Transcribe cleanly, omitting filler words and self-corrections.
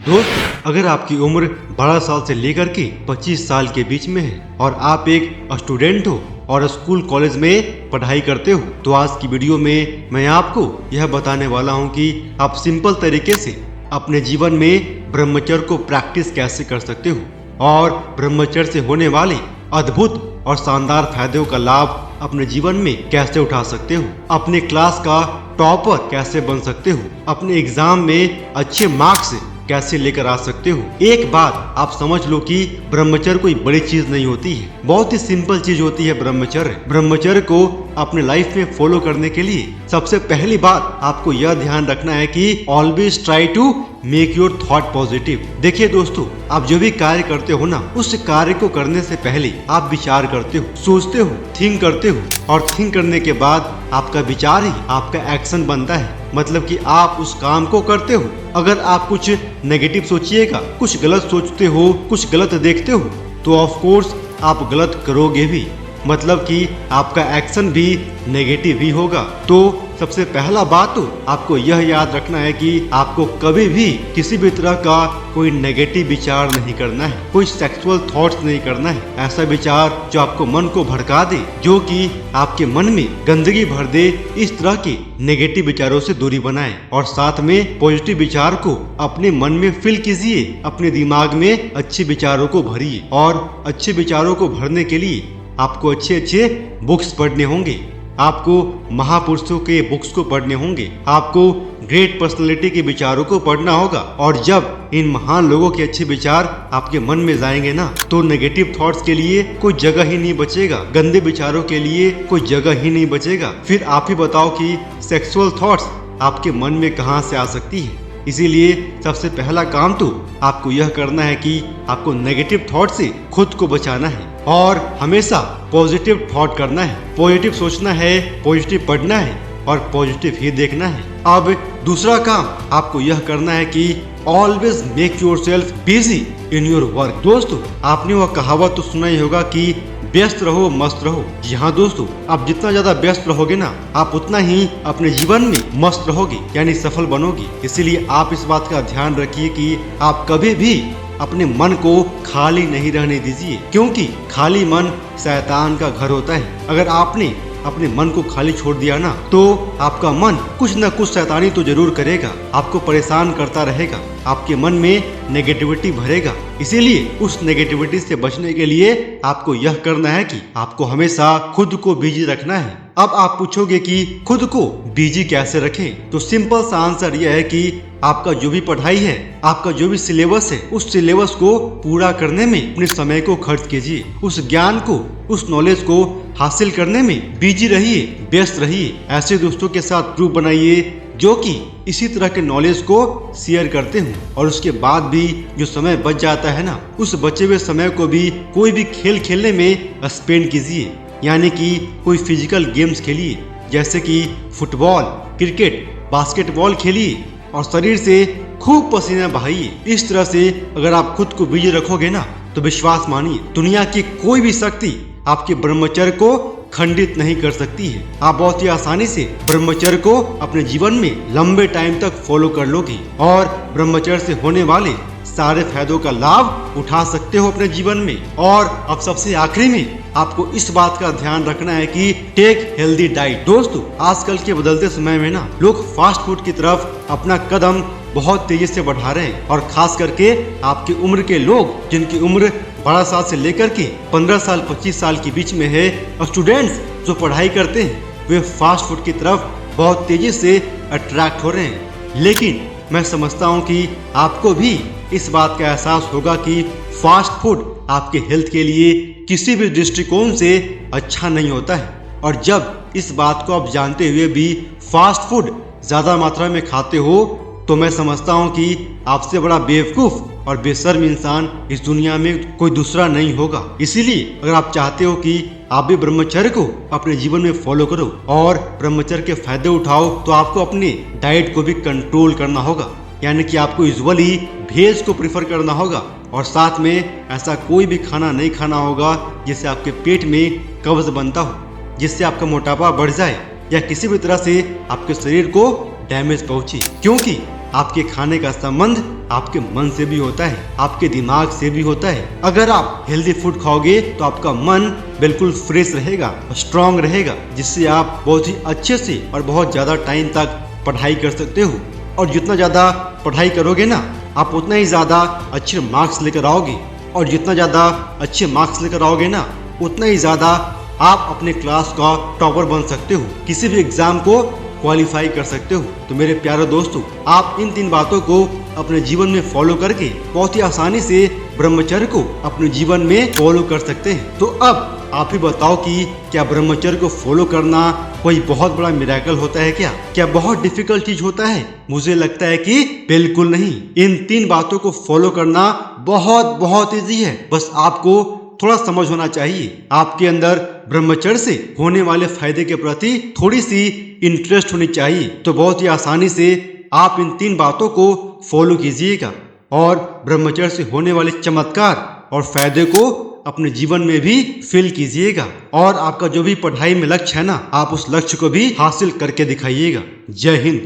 दोस्त, अगर आपकी उम्र 12 साल से लेकर के 25 साल के बीच में है और आप एक स्टूडेंट हो और स्कूल कॉलेज में पढ़ाई करते हो, तो आज की वीडियो में मैं आपको यह बताने वाला हूं कि आप सिंपल तरीके से अपने जीवन में ब्रह्मचर्य को प्रैक्टिस कैसे कर सकते हो और ब्रह्मचर्य से होने वाले अद्भुत और शानदार फायदों का लाभ अपने जीवन में कैसे उठा सकते हो, अपने क्लास का टॉपर कैसे बन सकते हो, अपने एग्जाम में अच्छे मार्क्स कैसे लेकर आ सकते हो। एक बात आप समझ लो कि ब्रह्मचर्य कोई बड़ी चीज नहीं होती है, बहुत ही सिंपल चीज होती है ब्रह्मचर्य। ब्रह्मचर्य को अपने लाइफ में फॉलो करने के लिए सबसे पहली बात आपको यह ध्यान रखना है कि always try to make your thought positive. देखिए दोस्तों, आप जो भी कार्य करते हो ना, उस कार्य को करने से पहले आप विचार करते हो, सोचते हो, थिंक करते हो और थिंक करने के बाद आपका विचार ही आपका एक्शन बनता है। मतलब कि आप उस काम को करते हो। अगर आप कुछ नेगेटिव सोचिएगा, कुछ गलत सोचते हो, कुछ गलत देखते हो, तो ऑफ कोर्स आप गलत करोगे भी, मतलब कि आपका एक्शन भी नेगेटिव ही होगा। तो सबसे पहला बात तो आपको यह याद रखना है कि आपको कभी भी किसी भी तरह का कोई नेगेटिव विचार नहीं करना है, कोई सेक्सुअल थॉट्स नहीं करना है, ऐसा विचार जो आपको मन को भड़का दे, जो कि आपके मन में गंदगी भर दे। इस तरह के नेगेटिव विचारों से दूरी बनाएं और साथ में पॉजिटिव विचार को अपने मन में फिल कीजिए, अपने दिमाग में अच्छे विचारों को भरिए। और अच्छे विचारों को भरने के लिए आपको अच्छे अच्छे बुक्स पढ़ने होंगे, आपको महापुरुषों के बुक्स को पढ़ने होंगे, आपको ग्रेट पर्सनालिटी के विचारों को पढ़ना होगा। और जब इन महान लोगों के अच्छे विचार आपके मन में जाएंगे ना, तो नेगेटिव थॉट्स के लिए कोई जगह ही नहीं बचेगा, गंदे विचारों के लिए कोई जगह ही नहीं बचेगा। फिर आप ही बताओ कि सेक्सुअल थॉट्स आपके मन में कहां से आ सकती है। इसीलिए सबसे पहला काम तो आपको यह करना है कि आपको नेगेटिव थॉट से खुद को बचाना है और हमेशा पॉजिटिव थॉट करना है, पॉजिटिव सोचना है, पॉजिटिव पढ़ना है और पॉजिटिव ही देखना है। अब दूसरा काम आपको यह करना है कि always make yourself busy in your work. दोस्तों, आपने वह कहावत तो सुना ही होगा कि व्यस्त रहो मस्त रहो। जी हाँ दोस्तों, आप जितना ज्यादा व्यस्त रहोगे ना, आप उतना ही अपने जीवन में मस्त रहोगे, यानी सफल बनोगे। इसीलिए आप इस बात का ध्यान रखिए कि आप कभी भी अपने मन को खाली नहीं रहने दीजिए, क्योंकि खाली मन शैतान का घर होता है। अगर आपने अपने मन को खाली छोड़ दिया ना, तो आपका मन कुछ न कुछ शैतानी तो जरूर करेगा, आपको परेशान करता रहेगा, आपके मन में नेगेटिविटी भरेगा। इसीलिए उस नेगेटिविटी से बचने के लिए आपको यह करना है कि आपको हमेशा खुद को बिजी रखना है। अब आप पूछोगे कि खुद को बिजी कैसे रखें, तो सिंपल सा आंसर यह है कि आपका जो भी पढ़ाई है, आपका जो भी सिलेबस है, उस सिलेबस को पूरा करने में अपने समय को खर्च कीजिए, उस ज्ञान को, उस नॉलेज को हासिल करने में बिजी रहिए, व्यस्त रहिए। ऐसे दोस्तों के साथ ग्रुप बनाइए जो कि इसी तरह के नॉलेज को शेयर करते हो। और उसके बाद भी जो समय बच जाता है ना, उस बचे हुए समय को भी कोई भी खेल खेलने में स्पेंड कीजिए, यानी कि कोई फिजिकल गेम्स खेलिए, जैसे कि फुटबॉल, क्रिकेट, बास्केटबॉल खेलिए और शरीर से खूब पसीना बहाइए। इस तरह से अगर आप खुद को बिजी रखोगे ना, तो विश्वास मानिए, दुनिया की कोई भी शक्ति आपके ब्रह्मचर्य को खंडित नहीं कर सकती है। आप बहुत ही आसानी से ब्रह्मचर्य को अपने जीवन में लंबे टाइम तक फॉलो कर लोगे और ब्रह्मचर्य से होने वाले सारे फायदों का लाभ उठा सकते हो अपने जीवन में। और अब सबसे आखिरी में आपको इस बात का ध्यान रखना है कि टेक हेल्दी डाइट। दोस्तों, आजकल के बदलते समय में ना, लोग फास्ट फूड की तरफ अपना कदम बहुत तेजी से बढ़ा रहे हैं और खास करके आपकी उम्र के लोग, जिनकी उम्र 12 साल से लेकर के 15 साल 25 साल के बीच में है, स्टूडेंट्स जो पढ़ाई करते हैं, वे फास्ट फूड की तरफ बहुत तेजी से अट्रैक्ट हो रहे हैं। लेकिन मैं समझता हूँ कि आपको भी इस बात का एहसास होगा कि फास्ट फूड आपके हेल्थ के लिए किसी भी दृष्टिकोण से अच्छा नहीं होता है। और जब इस बात को आप जानते हुए भी फास्ट फूड ज्यादा मात्रा में खाते हो, तो मैं समझता हूँ कि आपसे बड़ा बेवकूफ और बेशर्म इंसान इस दुनिया में कोई दूसरा नहीं होगा। इसीलिए अगर आप चाहते हो कि आप भी ब्रह्मचर्य को अपने जीवन में फॉलो करो और ब्रह्मचर्य के फायदे उठाओ, तो आपको अपने डाइट को भी कंट्रोल करना होगा, यानी कि आपको यूजुअली वेज को प्रेफर करना होगा और साथ में ऐसा कोई भी खाना नहीं खाना होगा जिससे आपके पेट में कब्ज बनता हो, जिससे आपका मोटापा बढ़ जाए या किसी भी तरह से आपके शरीर को डैमेज पहुंचे। क्योंकि आपके खाने का संबंध आपके मन से भी होता है, आपके दिमाग से भी होता है। अगर आप हेल्दी फूड खाओगे तो आपका मन बिल्कुल फ्रेश रहेगा, स्ट्रांग रहेगा, जिससे आप बहुत ही अच्छे से और बहुत ज्यादा टाइम तक पढ़ाई कर सकते हो। और जितना ज्यादा पढ़ाई करोगे ना, आप उतना ही ज्यादा अच्छे मार्क्स लेकर आओगे, और जितना ज्यादा अच्छे मार्क्स लेकर आओगे ना, उतना ही ज्यादा आप अपने क्लास का टॉपर बन सकते हो, किसी भी एग्जाम को क्वालिफाई कर सकते हो। तो मेरे प्यारे दोस्तों, आप इन 3 बातों को अपने जीवन में फॉलो करके बहुत ही आसानी से ब्रह्मचर्य को अपने जीवन में फॉलो कर सकते हैं। तो अब आप ही बताओ कि क्या ब्रह्मचर्य को फॉलो करना कोई बहुत बड़ा मिरेकल होता है क्या बहुत डिफिकल्ट चीज होता है? मुझे लगता है कि बिल्कुल नहीं। इन 3 बातों को फॉलो करना बहुत बहुत इजी है। बस आपको थोड़ा समझ होना चाहिए, आपके अंदर ब्रह्मचर्य से होने वाले फायदे के प्रति थोड़ी सी इंटरेस्ट होनी चाहिए। तो बहुत ही आसानी से आप इन 3 बातों को फॉलो कीजिएगा और ब्रह्मचर्य से होने वाले चमत्कार और फायदे को अपने जीवन में भी फील कीजिएगा। और आपका जो भी पढ़ाई में लक्ष्य है ना, आप उस लक्ष्य को भी हासिल करके दिखाइएगा। जय हिंद।